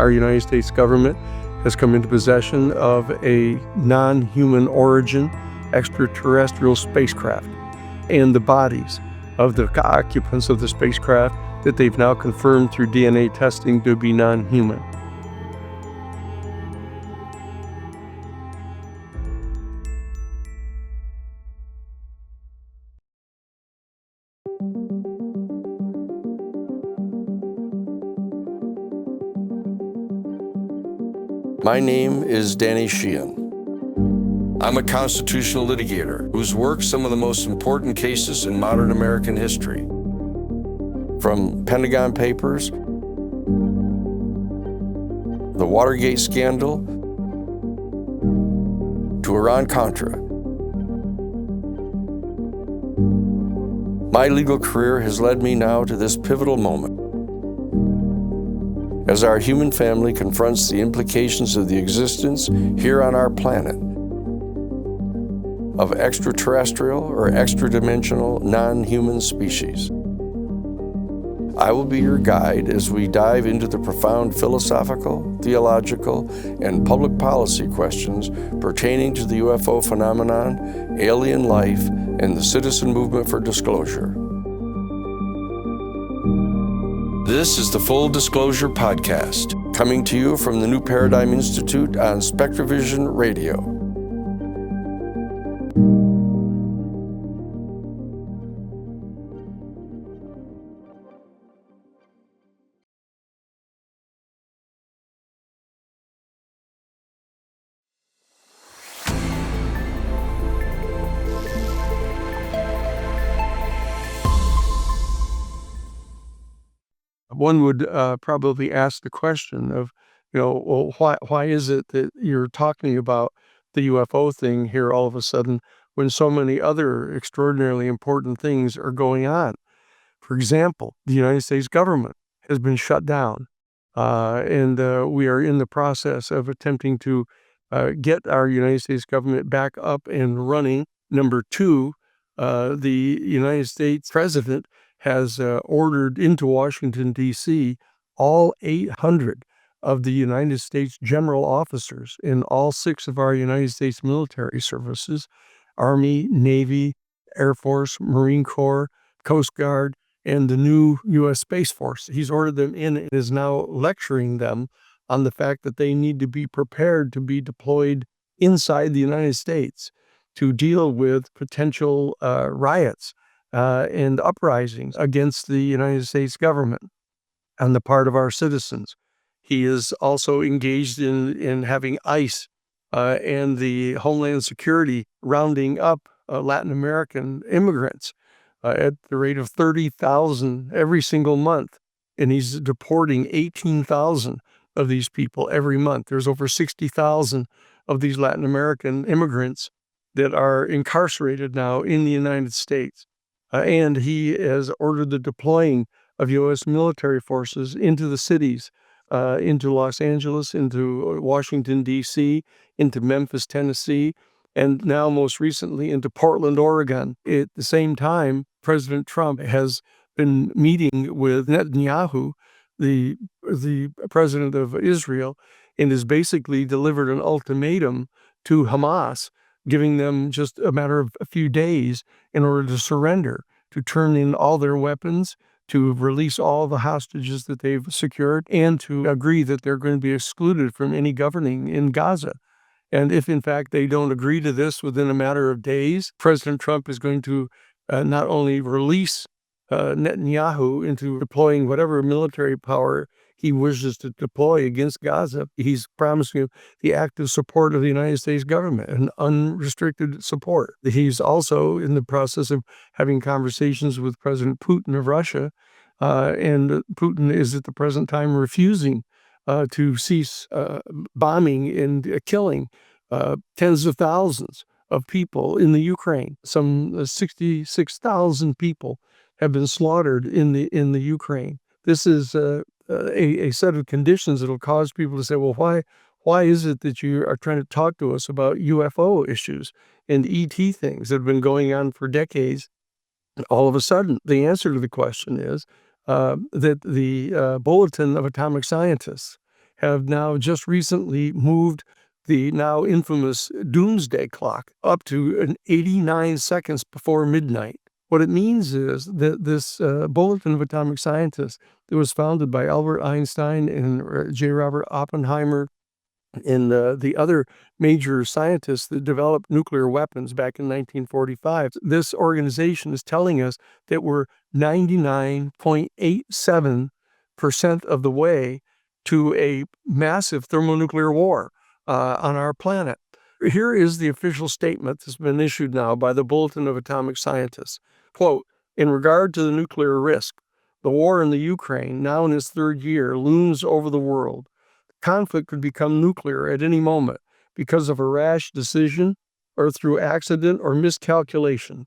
our United States government has come into possession of a non-human origin extraterrestrial spacecraft and the bodies of the occupants of the spacecraft that they've now confirmed through DNA testing to be non-human. My name is Danny Sheehan. I'm a constitutional litigator who's worked some of the most important cases in modern American history. From Pentagon Papers, the Watergate scandal, to Iran-Contra. My legal career has led me now to this pivotal moment. As our human family confronts the implications of the existence here on our planet of extraterrestrial or extra-dimensional non-human species. I will be your guide as we dive into the profound philosophical, theological, and public policy questions pertaining to the UFO phenomenon, alien life, and the citizen movement for disclosure. This is the Full Disclosure Podcast, coming to you from the New Paradigm Institute on SpectraVision Radio. One would probably ask the question of, well, why is it that you're talking about the UFO thing here all of a sudden when so many other extraordinarily important things are going on? For example, the United States government has been shut down, and we are in the process of attempting to get our United States government back up and running. Number two, the United States president has ordered into Washington, D.C., all 800 of the United States general officers in all 6 of our United States military services, Army, Navy, Air Force, Marine Corps, Coast Guard, and the new U.S. Space Force. He's ordered them in and is now lecturing them on the fact that they need to be prepared to be deployed inside the United States to deal with potential riots and uprisings against the United States government on the part of our citizens. He is also engaged in having ICE and the Homeland Security rounding up Latin American immigrants at the rate of 30,000 every single month. And he's deporting 18,000 of these people every month. There's over 60,000 of these Latin American immigrants that are incarcerated now in the United States. And he has ordered the deploying of U.S. military forces into the cities, into Los Angeles, into Washington, D.C., into Memphis, Tennessee, and now most recently into Portland, Oregon. At the same time, President Trump has been meeting with Netanyahu, the president of Israel, and has basically delivered an ultimatum to Hamas, giving them just a matter of a few days in order to surrender, to turn in all their weapons, to release all the hostages that they've secured, and to agree that they're going to be excluded from any governing in Gaza. And if, in fact, they don't agree to this within a matter of days, President Trump is going to not only release Netanyahu into deploying whatever military power he wishes to deploy against Gaza. He's promising the active support of the United States government and unrestricted support. He's also in the process of having conversations with President Putin of Russia, and Putin is at the present time refusing to cease bombing and killing tens of thousands of people in the Ukraine. Some 66,000 people have been slaughtered in the Ukraine. This is a set of conditions that will cause people to say, well, why is it that you are trying to talk to us about UFO issues and ET things that have been going on for decades? And all of a sudden, the answer to the question is that the Bulletin of Atomic Scientists have now just recently moved the now infamous doomsday clock up to 89 seconds before midnight. What it means is that this Bulletin of Atomic Scientists that was founded by Albert Einstein and J. Robert Oppenheimer and the other major scientists that developed nuclear weapons back in 1945, this organization is telling us that we're 99.87% of the way to a massive thermonuclear war on our planet. Here is the official statement that's been issued now by the Bulletin of Atomic Scientists. Quote, in regard to the nuclear risk, the war in the Ukraine, now in its third year, looms over the world. Conflict could become nuclear at any moment because of a rash decision or through accident or miscalculation.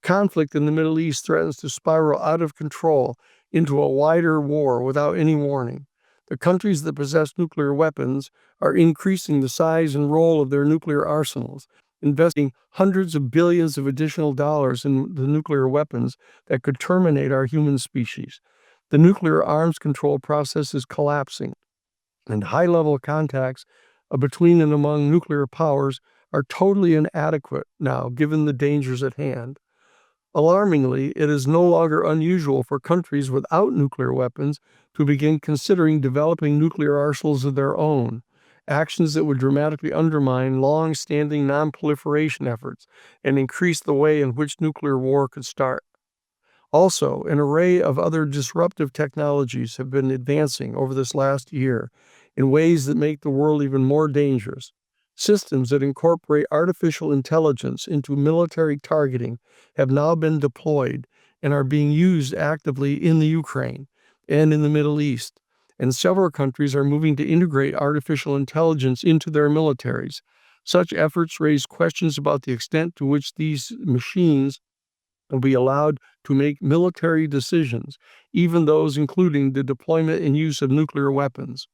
Conflict in the Middle East threatens to spiral out of control into a wider war without any warning. The countries that possess nuclear weapons are increasing the size and role of their nuclear arsenals, investing hundreds of billions of additional dollars in the nuclear weapons that could terminate our human species. The nuclear arms control process is collapsing, and high-level contacts between and among nuclear powers are totally inadequate now, given the dangers at hand. Alarmingly, it is no longer unusual for countries without nuclear weapons to begin considering developing nuclear arsenals of their own, actions that would dramatically undermine long-standing non-proliferation efforts and increase the way in which nuclear war could start. Also, an array of other disruptive technologies have been advancing over this last year in ways that make the world even more dangerous. Systems that incorporate artificial intelligence into military targeting have now been deployed and are being used actively in the Ukraine and in the Middle East. And several countries are moving to integrate artificial intelligence into their militaries. Such efforts raise questions about the extent to which these machines will be allowed to make military decisions, even those including the deployment and use of nuclear weapons.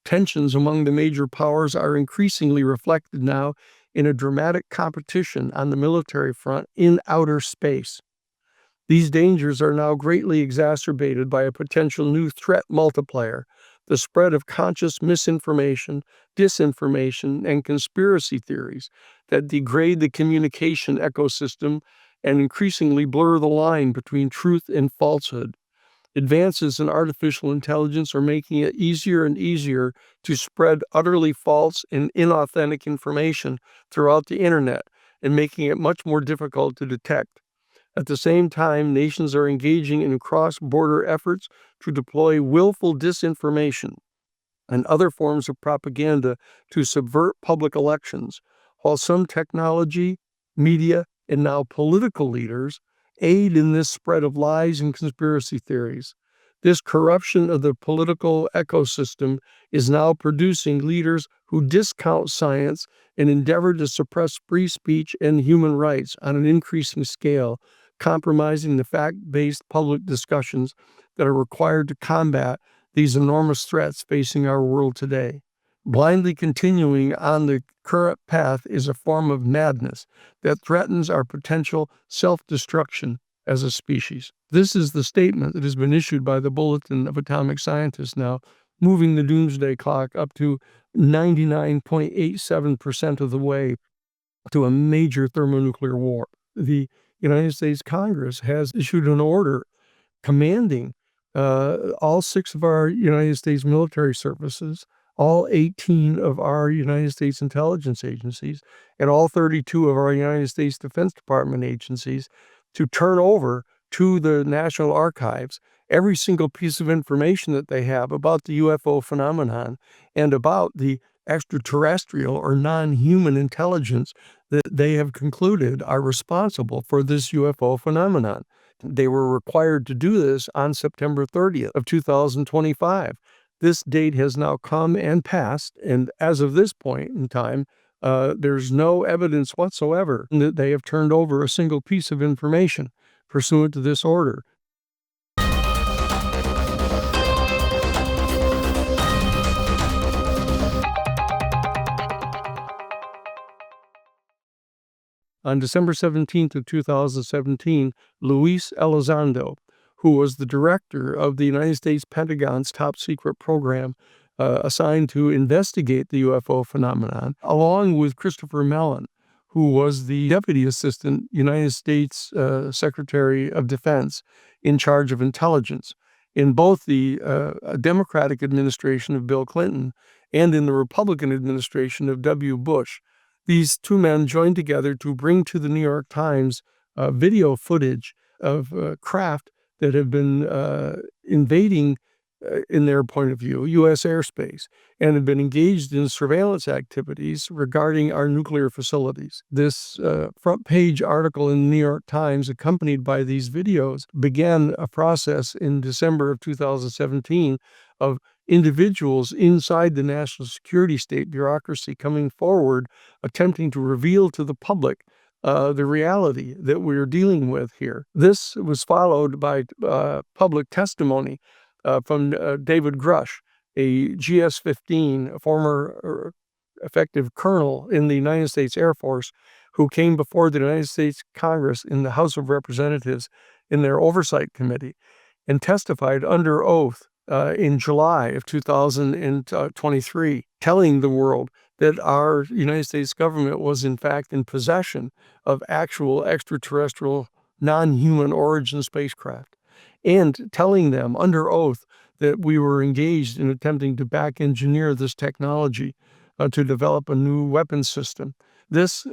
Tensions among the major powers are increasingly reflected now in a dramatic competition on the military front in outer space. These dangers are now greatly exacerbated by a potential new threat multiplier, the spread of conscious misinformation, disinformation, and conspiracy theories that degrade the communication ecosystem and increasingly blur the line between truth and falsehood. Advances in artificial intelligence are making it easier and easier to spread utterly false and inauthentic information throughout the internet and making it much more difficult to detect. At the same time, nations are engaging in cross-border efforts to deploy willful disinformation and other forms of propaganda to subvert public elections, while some technology, media, and now political leaders aid in this spread of lies and conspiracy theories. This corruption of the political ecosystem is now producing leaders who discount science and endeavor to suppress free speech and human rights on an increasing scale, compromising the fact-based public discussions that are required to combat these enormous threats facing our world today. Blindly continuing on the current path is a form of madness that threatens our potential self-destruction as a species. This is the statement that has been issued by the Bulletin of Atomic Scientists now, moving the doomsday clock up to 99.87% of the way to a major thermonuclear war. The United States Congress has issued an order commanding all 6 of our United States military services, all 18 of our United States intelligence agencies, and all 32 of our United States Defense Department agencies to turn over to the National Archives every single piece of information that they have about the UFO phenomenon and about the extraterrestrial or non-human intelligence that they have concluded are responsible for this UFO phenomenon. They were required to do this on September 30th of 2025. This date has now come and passed, and as of this point in time, there's no evidence whatsoever that they have turned over a single piece of information pursuant to this order. On December 17th of 2017, Luis Elizondo, who was the director of the United States Pentagon's top secret program assigned to investigate the UFO phenomenon, along with Christopher Mellon, who was the Deputy Assistant United States Secretary of Defense in charge of intelligence in both the Democratic administration of Bill Clinton and in the Republican administration of W. Bush. These two men joined together to bring to the New York Times video footage of craft that have been invading, in their point of view, U.S. airspace, and have been engaged in surveillance activities regarding our nuclear facilities. This front-page article in the New York Times, accompanied by these videos, began a process in December of 2017 of individuals inside the national security state bureaucracy coming forward, attempting to reveal to the public the reality that we're dealing with here. This was followed by public testimony from David Grush, a GS-15, a former effective colonel in the United States Air Force, who came before the United States Congress in the House of Representatives in their Oversight Committee and testified under oath in July of 2023, telling the world that our United States government was in fact in possession of actual extraterrestrial non-human origin spacecraft, and telling them under oath that we were engaged in attempting to back engineer this technology to develop a new weapons system. This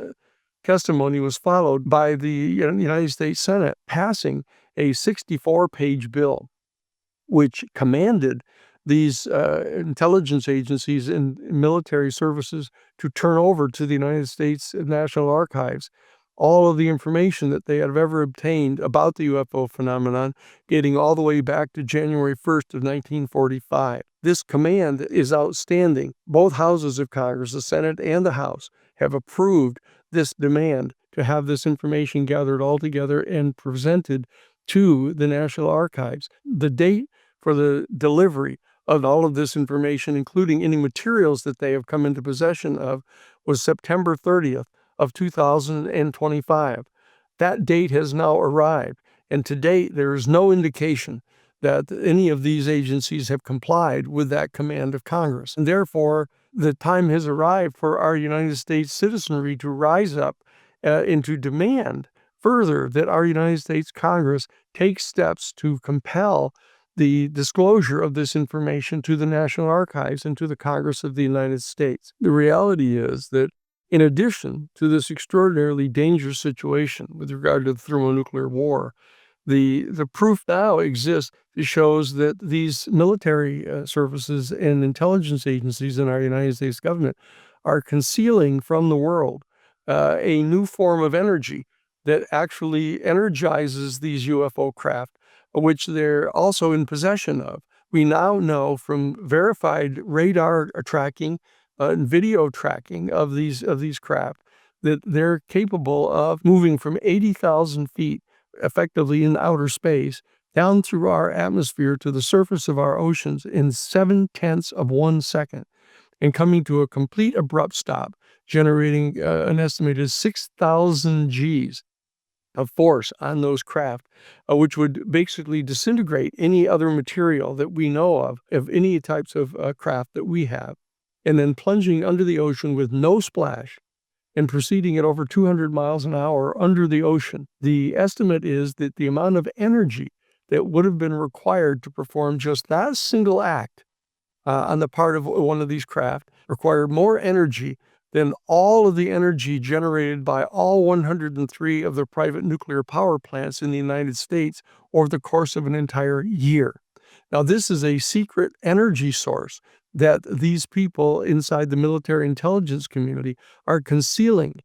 testimony was followed by the United States Senate passing a 64-page bill which commanded these intelligence agencies and military services to turn over to the United States National Archives all of the information that they have ever obtained about the UFO phenomenon, dating all the way back to January 1st of 1945. This command is outstanding. Both houses of Congress, the Senate and the House, have approved this demand to have this information gathered all together and presented to the National Archives. The date for the delivery of all of this information, including any materials that they have come into possession of, was September 30th of 2025. That date has now arrived, and to date there is no indication that any of these agencies have complied with that command of Congress. And therefore, the time has arrived for our United States citizenry to rise up and to demand further that our United States Congress take steps to compel the disclosure of this information to the National Archives and to the Congress of the United States. The reality is that in addition to this extraordinarily dangerous situation with regard to the thermonuclear war, the proof now exists that shows that these military services and intelligence agencies in our United States government are concealing from the world a new form of energy that actually energizes these UFO craft, which they're also in possession of. We now know from verified radar tracking and video tracking of these craft that they're capable of moving from 80,000 feet effectively in outer space down through our atmosphere to the surface of our oceans in 0.7 of 1 second and coming to a complete abrupt stop, generating an estimated 6,000 Gs of force on those craft, which would basically disintegrate any other material that we know of any types of craft that we have, and then plunging under the ocean with no splash and proceeding at over 200 miles an hour under the ocean. The estimate is that the amount of energy that would have been required to perform just that single act on the part of one of these craft required more energy than all of the energy generated by all 103 of the private nuclear power plants in the United States over the course of an entire year. Now, this is a secret energy source that these people inside the military intelligence community are concealing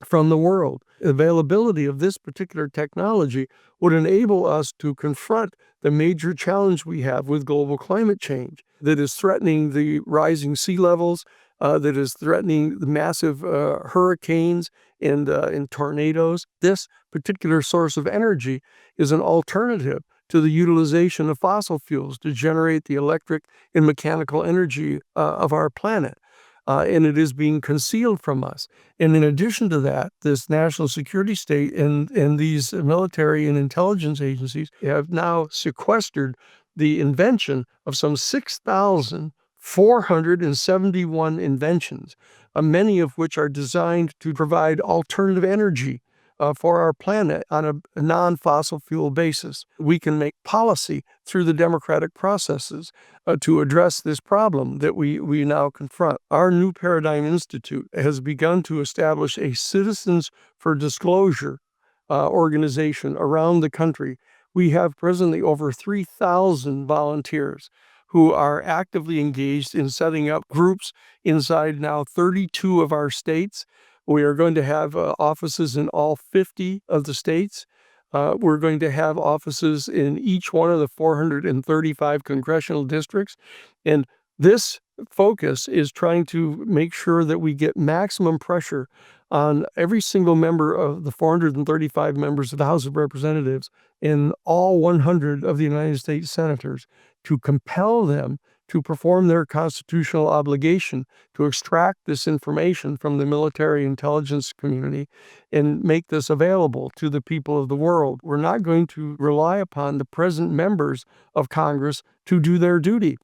from the world. Availability of this particular technology would enable us to confront the major challenge we have with global climate change that is threatening the rising sea levels, that is threatening the massive hurricanes and tornadoes. This particular source of energy is an alternative to the utilization of fossil fuels to generate the electric and mechanical energy of our planet. And it is being concealed from us. And in addition to that, this national security state and these military and intelligence agencies have now sequestered the invention of some 6,000 471 inventions, many of which are designed to provide alternative energy for our planet on a non-fossil fuel basis. We can make policy through the democratic processes to address this problem that we now confront. Our New Paradigm Institute has begun to establish a Citizens for Disclosure organization around the country. We have presently over 3,000 volunteers who are actively engaged in setting up groups inside now 32 of our states. We are going to have offices in all 50 of the states. We're going to have offices in each one of the 435 congressional districts. And this focus is trying to make sure that we get maximum pressure on every single member of the 435 members of the House of Representatives and all 100 of the United States senators to compel them to perform their constitutional obligation to extract this information from the military intelligence community and make this available to the people of the world. We're not going to rely upon the present members of Congress to do their duty,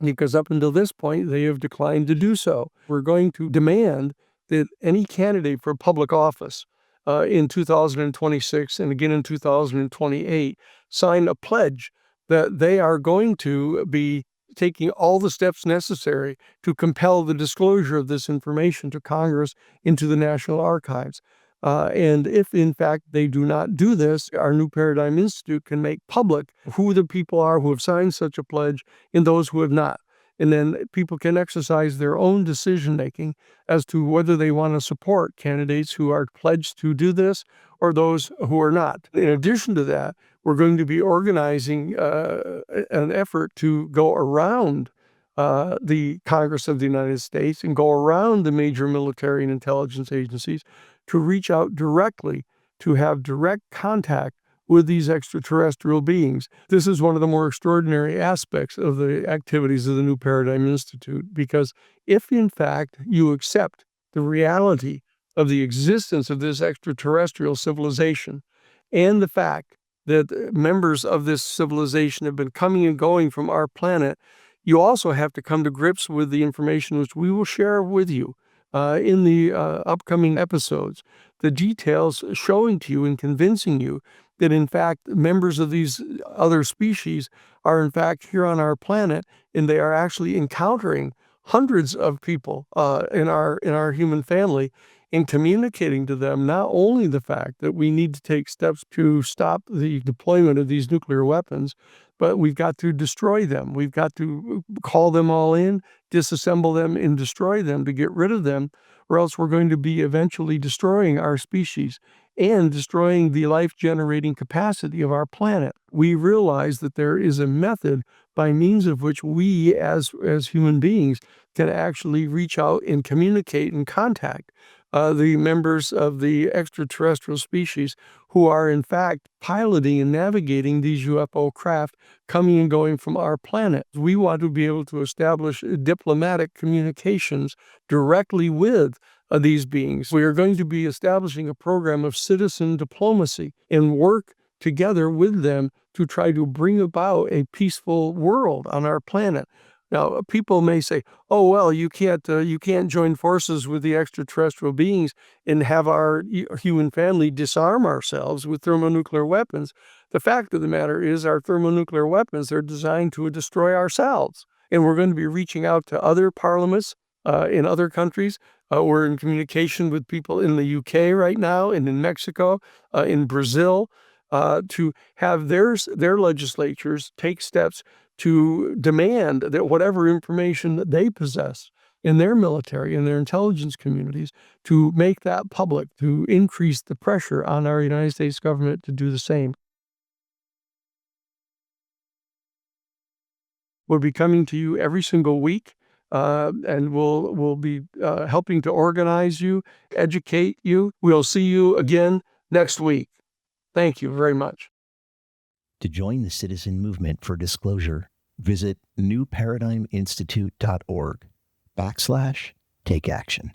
because up until this point, they have declined to do so. We're going to demand that any candidate for public office in 2026 and again in 2028 sign a pledge that they are going to be taking all the steps necessary to compel the disclosure of this information to Congress into the National Archives. And if, in fact, they do not do this, our New Paradigm Institute can make public who the people are who have signed such a pledge and those who have not. And then people can exercise their own decision-making as to whether they want to support candidates who are pledged to do this or those who are not. In addition to that, we're going to be organizing an effort to go around the Congress of the United States and go around the major military and intelligence agencies to reach out directly, to have direct contact with these extraterrestrial beings. This is one of the more extraordinary aspects of the activities of the New Paradigm Institute, because if in fact you accept the reality of the existence of this extraterrestrial civilization and the fact that members of this civilization have been coming and going from our planet, you also have to come to grips with the information which we will share with you in the upcoming episodes, the details showing to you and convincing you that in fact members of these other species are in fact here on our planet, and they are actually encountering hundreds of people in our human family, and communicating to them not only the fact that we need to take steps to stop the deployment of these nuclear weapons, but we've got to destroy them. We've got to call them all in, disassemble them, and destroy them to get rid of them, or else we're going to be eventually destroying our species and destroying the life-generating capacity of our planet. We realize that there is a method by means of which we as human beings can actually reach out and communicate and contact the members of the extraterrestrial species who are in fact piloting and navigating these UFO craft coming and going from our planet. We want to be able to establish diplomatic communications directly with these beings. We are going to be establishing a program of citizen diplomacy and work together with them to try to bring about a peaceful world on our planet. Now, people may say, "Oh, well, you can't join forces with the extraterrestrial beings and have our human family disarm ourselves with thermonuclear weapons." The fact of the matter is, our thermonuclear weapons are designed to destroy ourselves, and we're going to be reaching out to other parliaments in other countries. We're in communication with people in the UK right now, and in Mexico, in Brazil, to have their legislatures take steps to demand that whatever information that they possess in their military and their intelligence communities, to make that public, to increase the pressure on our United States government to do the same. We'll be coming to you every single week, and we'll be helping to organize you, educate you. We'll see you again next week. Thank you very much. To join the citizen movement for disclosure, visit newparadigminstitute.org/take action.